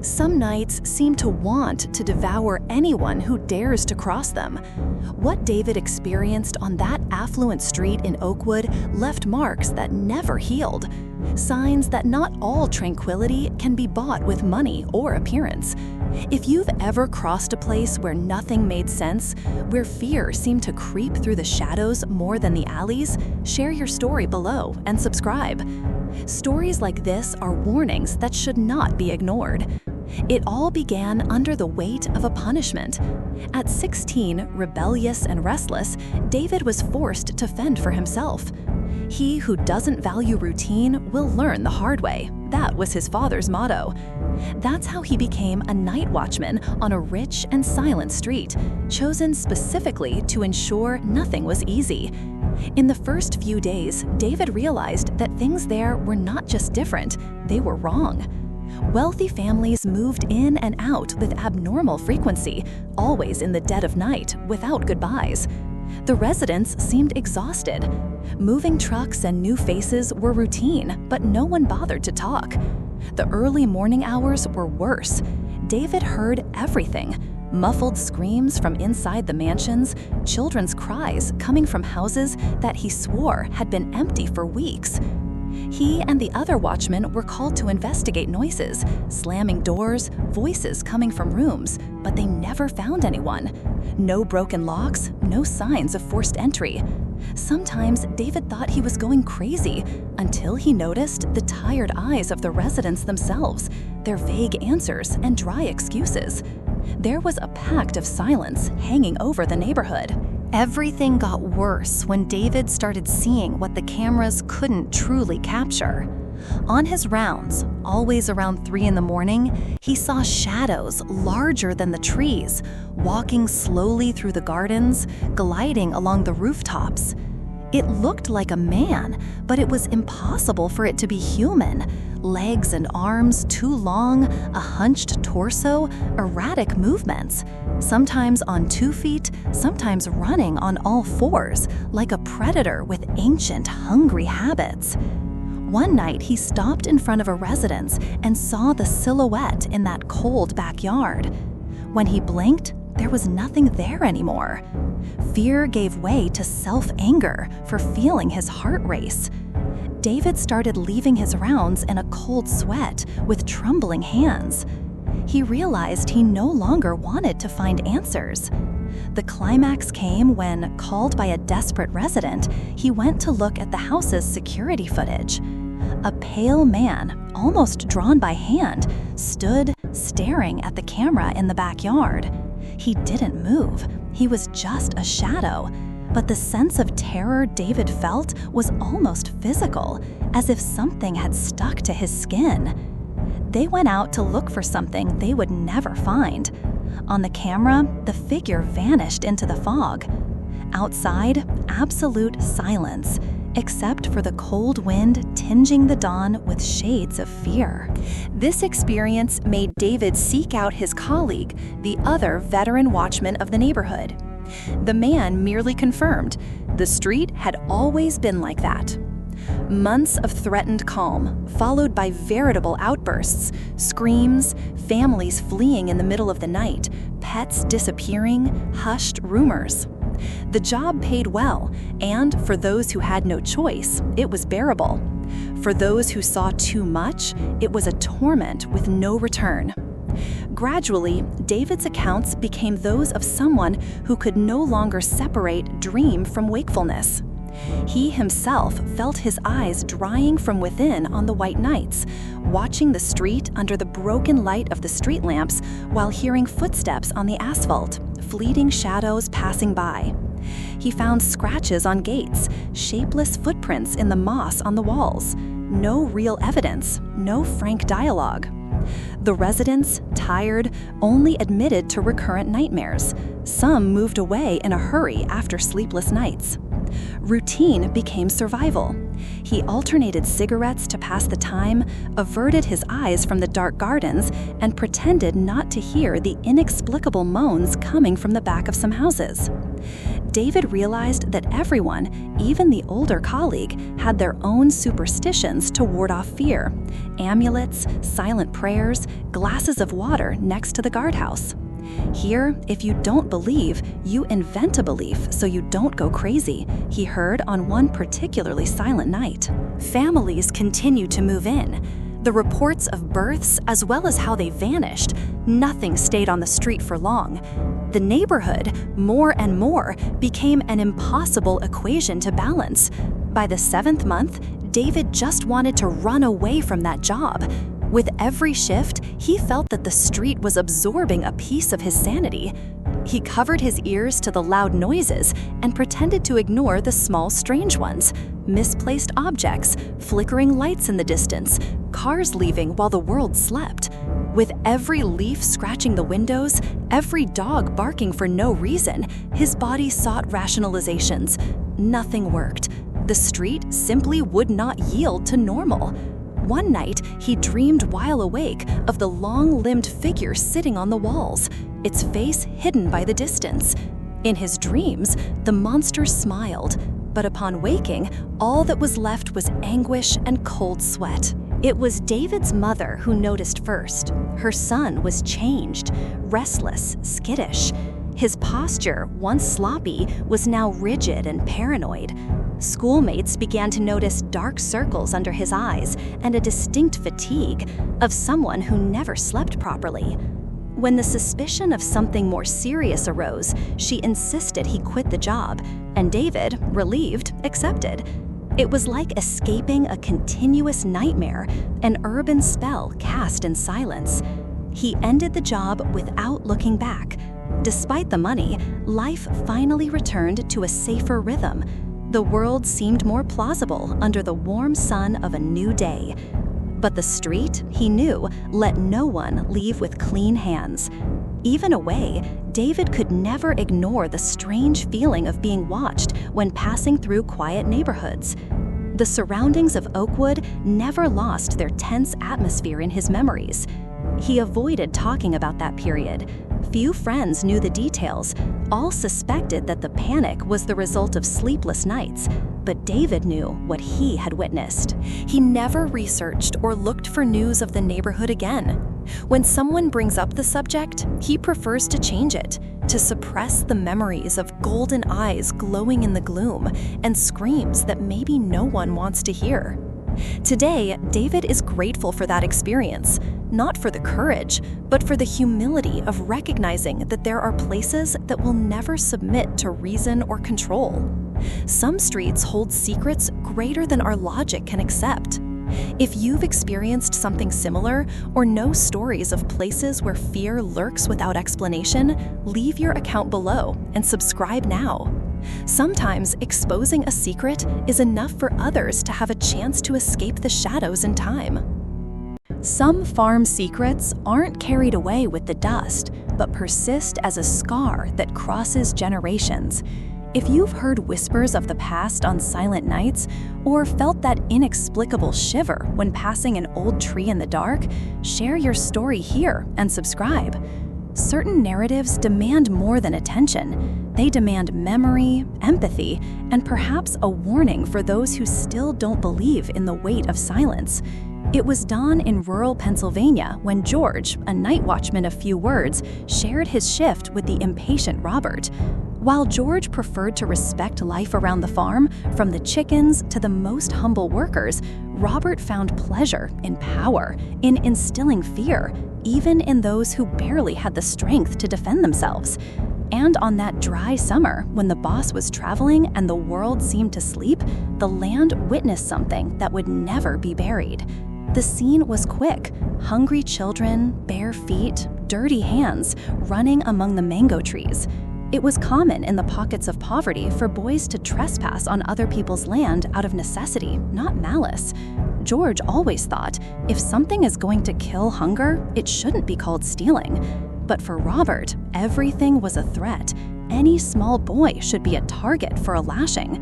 Some nights seem to want to devour anyone who dares to cross them. What David experienced on that affluent street in Oakwood left marks that never healed. Signs that not all tranquility can be bought with money or appearance. If you've ever crossed a place where nothing made sense, where fear seemed to creep through the shadows more than the alleys, share your story below and subscribe. Stories like this are warnings that should not be ignored. It all began under the weight of a punishment. At 16, rebellious and restless, David was forced to fend for himself. He who doesn't value routine will learn the hard way. That was his father's motto. That's how he became a night watchman on a rich and silent street, chosen specifically to ensure nothing was easy. In the first few days, David realized that things there were not just different, they were wrong. Wealthy families moved in and out with abnormal frequency, always in the dead of night, without goodbyes. The residents seemed exhausted. Moving trucks and new faces were routine, but no one bothered to talk. The early morning hours were worse. David heard everything. Muffled screams from inside the mansions, children's cries coming from houses that he swore had been empty for weeks. He and the other watchmen were called to investigate noises, slamming doors, voices coming from rooms, but they never found anyone. No broken locks, no signs of forced entry. Sometimes David thought he was going crazy until he noticed the tired eyes of the residents themselves, their vague answers and dry excuses. There was a pact of silence hanging over the neighborhood. Everything got worse when David started seeing what the cameras couldn't truly capture. On his rounds, always around 3 in the morning, he saw shadows larger than the trees, walking slowly through the gardens, gliding along the rooftops. It looked like a man, but it was impossible for it to be human. Legs and arms too long, a hunched torso, erratic movements. Sometimes on 2 feet, sometimes running on all 4s, like a predator with ancient, hungry habits. One night, he stopped in front of a residence and saw the silhouette in that cold backyard. When he blinked, there was nothing there anymore. Fear gave way to self-anger for feeling his heart race. David started leaving his rounds in a cold sweat with trembling hands. He realized he no longer wanted to find answers. The climax came when, called by a desperate resident, he went to look at the house's security footage. A pale man, almost drawn by hand, stood staring at the camera in the backyard. He didn't move. He was just a shadow. But the sense of terror David felt was almost physical, as if something had stuck to his skin. They went out to look for something they would never find. On the camera, the figure vanished into the fog. Outside, absolute silence, except for the cold wind tinging the dawn with shades of fear. This experience made David seek out his colleague, the other veteran watchman of the neighborhood. The man merely confirmed the street had always been like that. Months of threatened calm, followed by veritable outbursts, screams, families fleeing in the middle of the night, pets disappearing, hushed rumors. The job paid well, and for those who had no choice, it was bearable. For those who saw too much, it was a torment with no return. Gradually, David's accounts became those of someone who could no longer separate dream from wakefulness. He himself felt his eyes drying from within on the white nights, watching the street under the broken light of the street lamps while hearing footsteps on the asphalt, fleeting shadows passing by. He found scratches on gates, shapeless footprints in the moss on the walls. No real evidence, no frank dialogue. The residents, tired, only admitted to recurrent nightmares. Some moved away in a hurry after sleepless nights. Routine became survival. He alternated cigarettes to pass the time, averted his eyes from the dark gardens, and pretended not to hear the inexplicable moans coming from the back of some houses. David realized that everyone, even the older colleague, had their own superstitions to ward off fear. Amulets, silent prayers, glasses of water next to the guardhouse. Here, if you don't believe, you invent a belief so you don't go crazy, he heard on one particularly silent night. Families continue to move in. The reports of births, as well as how they vanished, nothing stayed on the street for long. The neighborhood, more and more, became an impossible equation to balance. By the 7th month, David just wanted to run away from that job. With every shift, he felt that the street was absorbing a piece of his sanity. He covered his ears to the loud noises and pretended to ignore the small, strange ones. Misplaced objects, flickering lights in the distance, cars leaving while the world slept. With every leaf scratching the windows, every dog barking for no reason, his body sought rationalizations. Nothing worked. The street simply would not yield to normal. One night, he dreamed while awake of the long-limbed figure sitting on the walls, its face hidden by the distance. In his dreams, the monster smiled, but upon waking, all that was left was anguish and cold sweat. It was David's mother who noticed first. Her son was changed, restless, skittish. His posture, once sloppy, was now rigid and paranoid. Schoolmates began to notice dark circles under his eyes and a distinct fatigue of someone who never slept properly. When the suspicion of something more serious arose, she insisted he quit the job, and David, relieved, accepted. It was like escaping a continuous nightmare, an urban spell cast in silence. He ended the job without looking back. Despite the money, life finally returned to a safer rhythm. The world seemed more plausible under the warm sun of a new day. But the street, he knew, let no one leave with clean hands. Even away, David could never ignore the strange feeling of being watched when passing through quiet neighborhoods. The surroundings of Oakwood never lost their tense atmosphere in his memories. He avoided talking about that period. Few friends knew the details. All suspected that the panic was the result of sleepless nights, but David knew what he had witnessed. He never researched or looked for news of the neighborhood again. When someone brings up the subject, he prefers to change it, to suppress the memories of golden eyes glowing in the gloom and screams that maybe no one wants to hear. Today, David is grateful for that experience, not for the courage, but for the humility of recognizing that there are places that will never submit to reason or control. Some streets hold secrets greater than our logic can accept. If you've experienced something similar or know stories of places where fear lurks without explanation, leave your account below and subscribe now. Sometimes exposing a secret is enough for others to have a chance to escape the shadows in time. Some farm secrets aren't carried away with the dust, but persist as a scar that crosses generations. If you've heard whispers of the past on silent nights, or felt that inexplicable shiver when passing an old tree in the dark, share your story here and subscribe. Certain narratives demand more than attention. They demand memory, empathy, and perhaps a warning for those who still don't believe in the weight of silence. It was dawn in rural Pennsylvania when George, a night watchman of few words, shared his shift with the impatient Robert. While George preferred to respect life around the farm, from the chickens to the most humble workers, Robert found pleasure in power, in instilling fear, even in those who barely had the strength to defend themselves. And on that dry summer, when the boss was traveling and the world seemed to sleep, the land witnessed something that would never be buried. The scene was quick: hungry children, bare feet, dirty hands, running among the mango trees. It was common in the pockets of poverty for boys to trespass on other people's land out of necessity, not malice. George always thought, if something is going to kill hunger, it shouldn't be called stealing. But for Robert, everything was a threat. Any small boy should be a target for a lashing.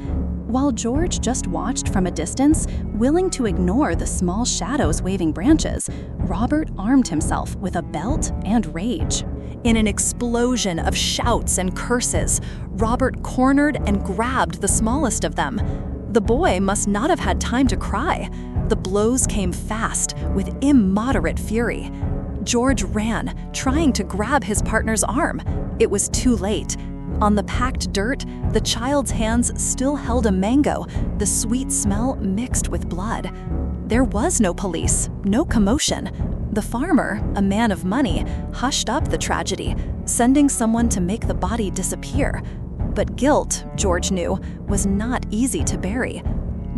While George just watched from a distance, willing to ignore the small shadows waving branches, Robert armed himself with a belt and rage. In an explosion of shouts and curses, Robert cornered and grabbed the smallest of them. The boy must not have had time to cry. The blows came fast, with immoderate fury. George ran, trying to grab his partner's arm. It was too late. On the packed dirt, the child's hands still held a mango, the sweet smell mixed with blood. There was no police, no commotion. The farmer, a man of money, hushed up the tragedy, sending someone to make the body disappear. But guilt, George knew, was not easy to bury.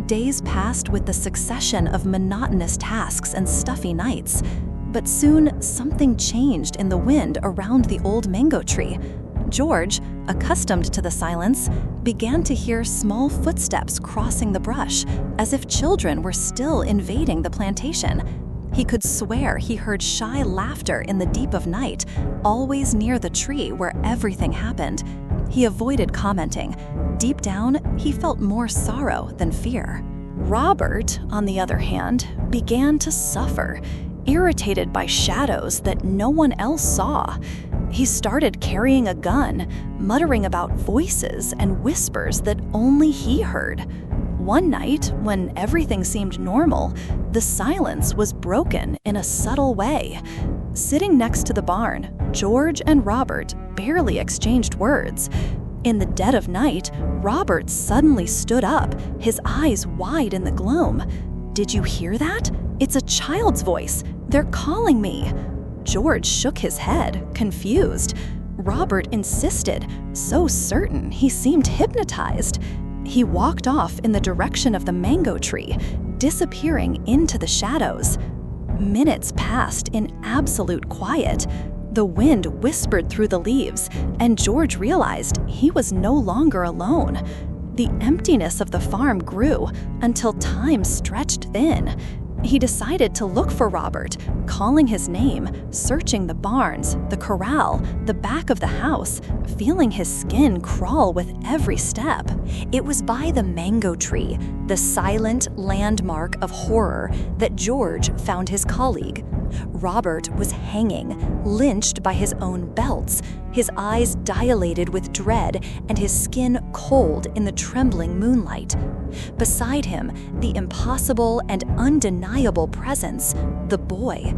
Days passed with the succession of monotonous tasks and stuffy nights. But soon, something changed in the wind around the old mango tree. George, accustomed to the silence, began to hear small footsteps crossing the brush, as if children were still invading the plantation. He could swear he heard shy laughter in the deep of night, always near the tree where everything happened. He avoided commenting. Deep down, he felt more sorrow than fear. Robert, on the other hand, began to suffer, irritated by shadows that no one else saw. He started carrying a gun, muttering about voices and whispers that only he heard. One night, when everything seemed normal, the silence was broken in a subtle way. Sitting next to the barn, George and Robert barely exchanged words. In the dead of night, Robert suddenly stood up, his eyes wide in the gloom. "Did you hear that? It's a child's voice. They're calling me." George shook his head, confused. Robert insisted, so certain he seemed hypnotized. He walked off in the direction of the mango tree, disappearing into the shadows. Minutes passed in absolute quiet. The wind whispered through the leaves, and George realized he was no longer alone. The emptiness of the farm grew until time stretched thin. He decided to look for Robert, calling his name, searching the barns, the corral, the back of the house, feeling his skin crawl with every step. It was by the mango tree, the silent landmark of horror, that George found his colleague. Robert was hanging, lynched by his own belts, his eyes dilated with dread and his skin cold in the trembling moonlight. Beside him, the impossible and undeniable presence, the boy.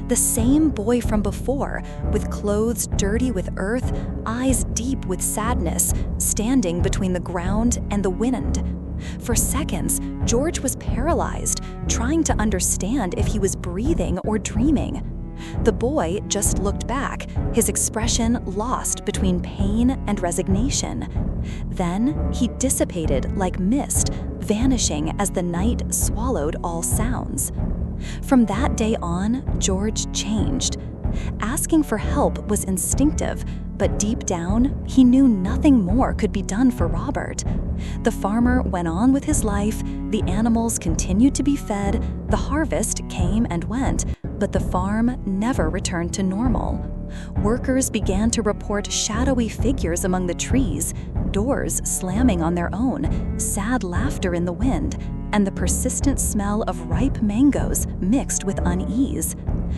The same boy from before, with clothes dirty with earth, eyes deep with sadness, standing between the ground and the wind. For seconds, George was paralyzed, trying to understand if he was breathing or dreaming. The boy just looked back, his expression lost between pain and resignation. Then he dissipated like mist, vanishing as the night swallowed all sounds. From that day on, George changed. Asking for help was instinctive, but deep down, he knew nothing more could be done for Robert. The farmer went on with his life, the animals continued to be fed, the harvest came and went, but the farm never returned to normal. Workers began to report shadowy figures among the trees, doors slamming on their own, sad laughter in the wind, and the persistent smell of ripe mangoes mixed with unease.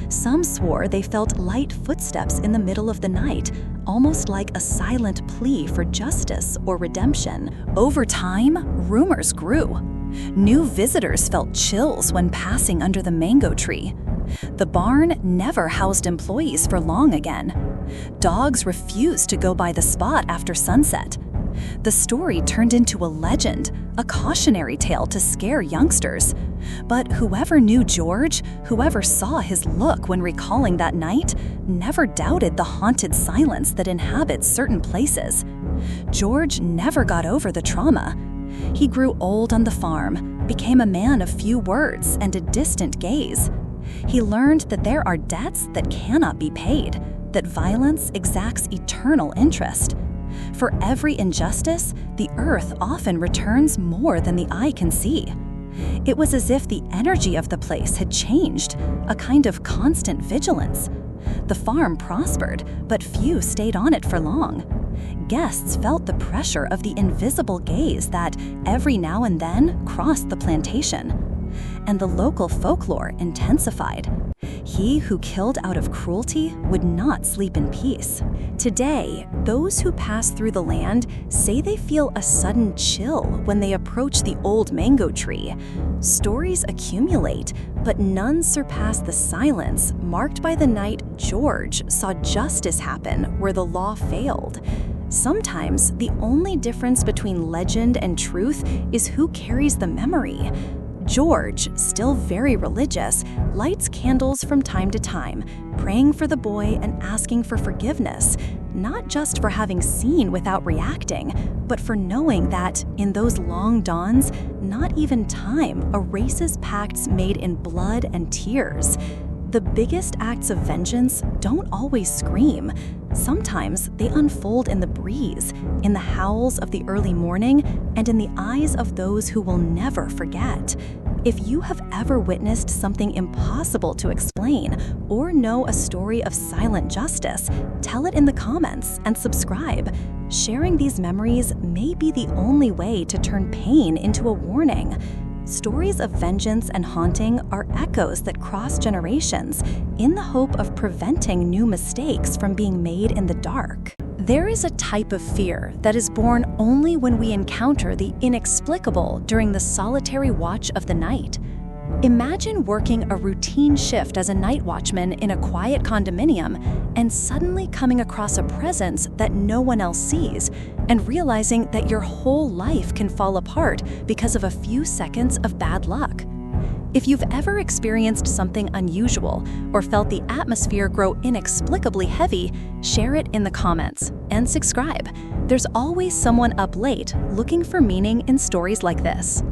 Some swore they felt light footsteps in the middle of the night, almost like a silent plea for justice or redemption. Over time, rumors grew. New visitors felt chills when passing under the mango tree. The barn never housed employees for long again. Dogs refused to go by the spot after sunset. The story turned into a legend, a cautionary tale to scare youngsters. But whoever knew George, whoever saw his look when recalling that night, never doubted the haunted silence that inhabits certain places. George never got over the trauma. He grew old on the farm, became a man of few words and a distant gaze. He learned that there are debts that cannot be paid, that violence exacts eternal interest. For every injustice, the earth often returns more than the eye can see. It was as if the energy of the place had changed, a kind of constant vigilance. The farm prospered, but few stayed on it for long. Guests felt the pressure of the invisible gaze that, every now and then, crossed the plantation. And the local folklore intensified. he who killed out of cruelty would not sleep in peace. Today, those who pass through the land say they feel a sudden chill when they approach the old mango tree. Stories accumulate, but none surpass the silence marked by the night George saw justice happen where the law failed. Sometimes, the only difference between legend and truth is who carries the memory. George, still very religious, lights candles from time to time, praying for the boy and asking for forgiveness, not just for having seen without reacting, but for knowing that, in those long dawns, not even time erases pacts made in blood and tears. The biggest acts of vengeance don't always scream. Sometimes they unfold in the breeze, in the howls of the early morning, and in the eyes of those who will never forget. If you have ever witnessed something impossible to explain or know a story of silent justice, tell it in the comments and subscribe. Sharing these memories may be the only way to turn pain into a warning. Stories of vengeance and haunting are echoes that cross generations in the hope of preventing new mistakes from being made in the dark. There is a type of fear that is born only when we encounter the inexplicable during the solitary watch of the night. Imagine working a routine shift as a night watchman in a quiet condominium and suddenly coming across a presence that no one else sees, and realizing that your whole life can fall apart because of a few seconds of bad luck. If you've ever experienced something unusual or felt the atmosphere grow inexplicably heavy, share it in the comments and subscribe. There's always someone up late looking for meaning in stories like this.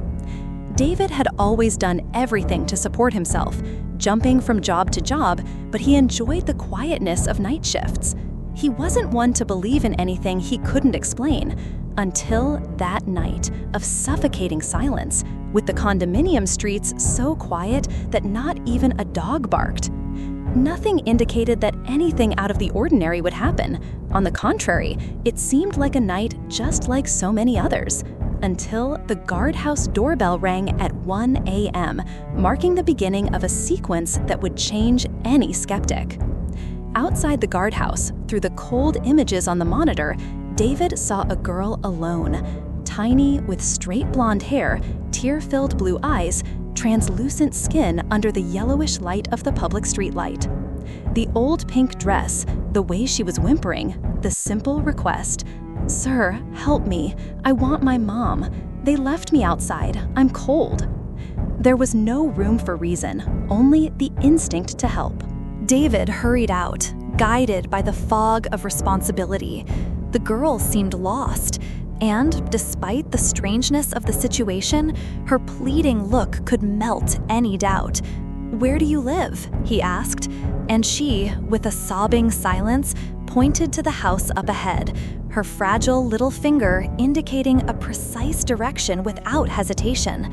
David had always done everything to support himself, jumping from job to job, but he enjoyed the quietness of night shifts. He wasn't one to believe in anything he couldn't explain, until that night of suffocating silence, with the condominium streets so quiet that not even a dog barked. Nothing indicated that anything out of the ordinary would happen. On the contrary, it seemed like a night just like so many others. Until the guardhouse doorbell rang at 1 a.m., marking the beginning of a sequence that would change any skeptic. Outside the guardhouse, through the cold images on the monitor, David saw a girl alone, tiny with straight blonde hair, tear-filled blue eyes, translucent skin under the yellowish light of the public streetlight. The old pink dress, the way she was whimpering, the simple request, "Sir, help me. I want my mom. They left me outside. I'm cold." There was no room for reason, only the instinct to help. David hurried out, guided by the fog of responsibility. The girl seemed lost, and despite the strangeness of the situation, her pleading look could melt any doubt. "Where do you live?" he asked, and she, with a sobbing silence, pointed to the house up ahead, her fragile little finger indicating a precise direction without hesitation.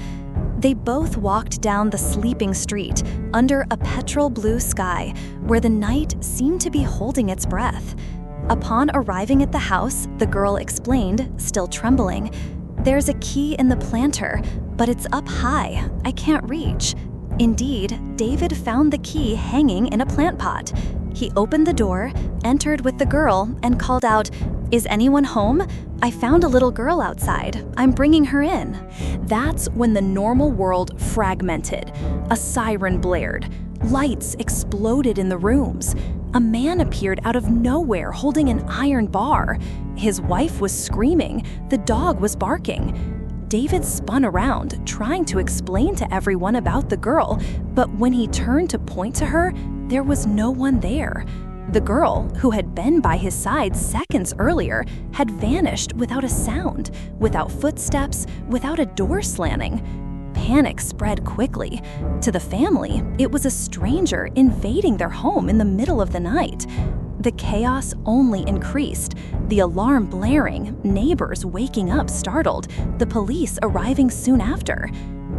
They both walked down the sleeping street under a petrol blue sky where the night seemed to be holding its breath. Upon arriving at the house, the girl explained, still trembling, "There's a key in the planter, but it's up high. I can't reach." Indeed, David found the key hanging in a plant pot. He opened the door, entered with the girl, and called out, "Is anyone home? I found a little girl outside. I'm bringing her in." That's when the normal world fragmented. A siren blared. Lights exploded in the rooms. A man appeared out of nowhere holding an iron bar. His wife was screaming. The dog was barking. David spun around, trying to explain to everyone about the girl, but when he turned to point to her, there was no one there. The girl, who had been by his side seconds earlier, had vanished without a sound, without footsteps, without a door slamming. Panic spread quickly. To the family, it was a stranger invading their home in the middle of the night. The chaos only increased, the alarm blaring, neighbors waking up startled, the police arriving soon after.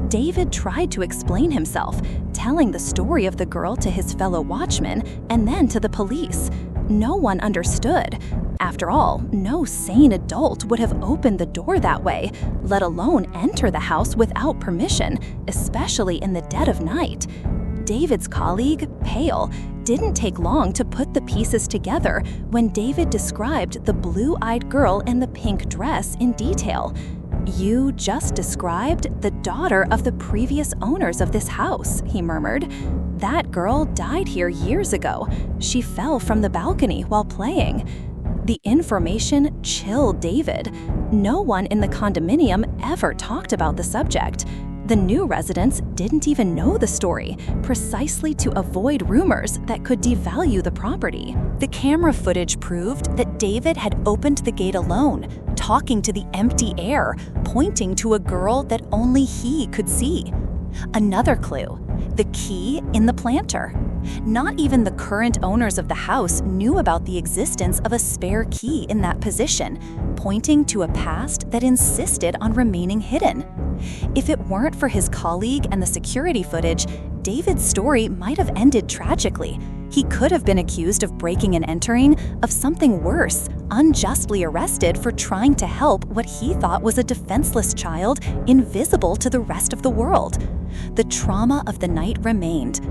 David tried to explain himself, telling the story of the girl to his fellow watchmen and then to the police. No one understood. After all, no sane adult would have opened the door that way, let alone enter the house without permission, especially in the dead of night. David's colleague, pale, didn't take long to put the pieces together when David described the blue-eyed girl in the pink dress in detail. "You just described the daughter of the previous owners of this house," he murmured. "That girl died here years ago. She fell from the balcony while playing." The information chilled David. No one in the condominium ever talked about the subject. The new residents didn't even know the story, precisely to avoid rumors that could devalue the property. The camera footage proved that David had opened the gate alone, talking to the empty air, pointing to a girl that only he could see. Another clue: the key in the planter. Not even the current owners of the house knew about the existence of a spare key in that position, pointing to a past that insisted on remaining hidden. If it weren't for his colleague and the security footage, David's story might have ended tragically. He could have been accused of breaking and entering, of something worse, unjustly arrested for trying to help what he thought was a defenseless child, invisible to the rest of the world. The trauma of the night remained.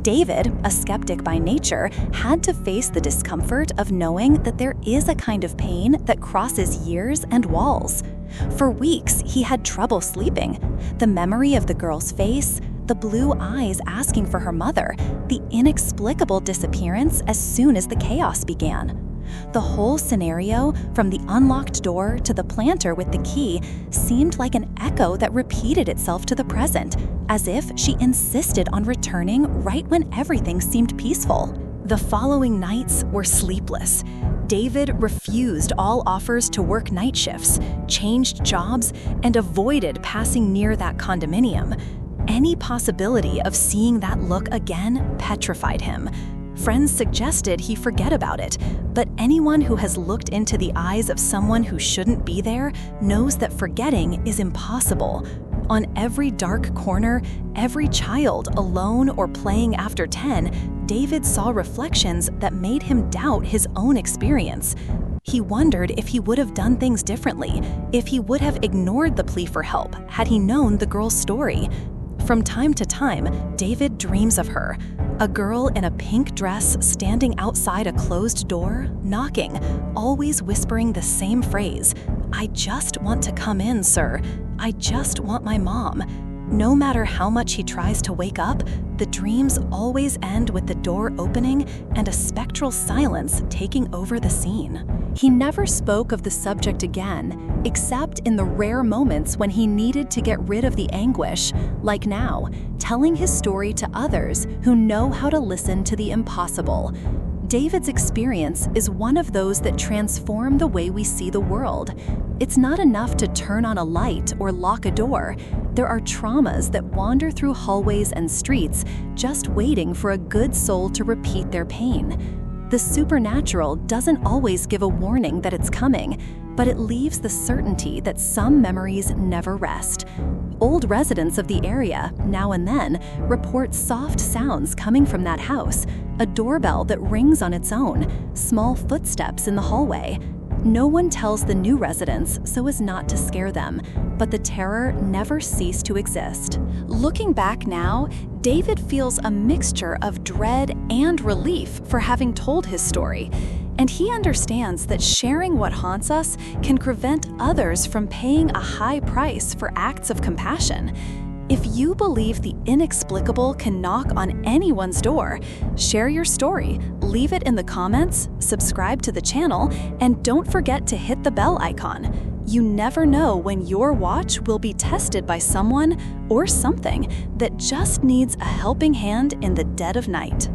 David, a skeptic by nature, had to face the discomfort of knowing that there is a kind of pain that crosses years and walls. For weeks, he had trouble sleeping. The memory of the girl's face, the blue eyes asking for her mother, the inexplicable disappearance as soon as the chaos began. The whole scenario, from the unlocked door to the planter with the key, seemed like an echo that repeated itself to the present, as if she insisted on returning right when everything seemed peaceful. The following nights were sleepless. David refused all offers to work night shifts, changed jobs, and avoided passing near that condominium. Any possibility of seeing that look again petrified him. Friends suggested he forget about it, but anyone who has looked into the eyes of someone who shouldn't be there knows that forgetting is impossible. On every dark corner, every child alone or playing after 10, David saw reflections that made him doubt his own experience. He wondered if he would have done things differently, if he would have ignored the plea for help had he known the girl's story. From time to time, David dreams of her, a girl in a pink dress standing outside a closed door, knocking, always whispering the same phrase, "I just want to come in, sir. I just want my mom." No matter how much he tries to wake up, the dreams always end with the door opening and a spectral silence taking over the scene. He never spoke of the subject again, except in the rare moments when he needed to get rid of the anguish, like now, telling his story to others who know how to listen to the impossible. David's experience is one of those that transform the way we see the world. It's not enough to turn on a light or lock a door. There are traumas that wander through hallways and streets, just waiting for a good soul to repeat their pain. The supernatural doesn't always give a warning that it's coming, but it leaves the certainty that some memories never rest. Old residents of the area, now and then, report soft sounds coming from that house, a doorbell that rings on its own, small footsteps in the hallway. No one tells the new residents so as not to scare them, but the terror never ceased to exist. Looking back now, David feels a mixture of dread and relief for having told his story. And he understands that sharing what haunts us can prevent others from paying a high price for acts of compassion. If you believe the inexplicable can knock on anyone's door, share your story, leave it in the comments, subscribe to the channel, and don't forget to hit the bell icon. You never know when your watch will be tested by someone or something that just needs a helping hand in the dead of night.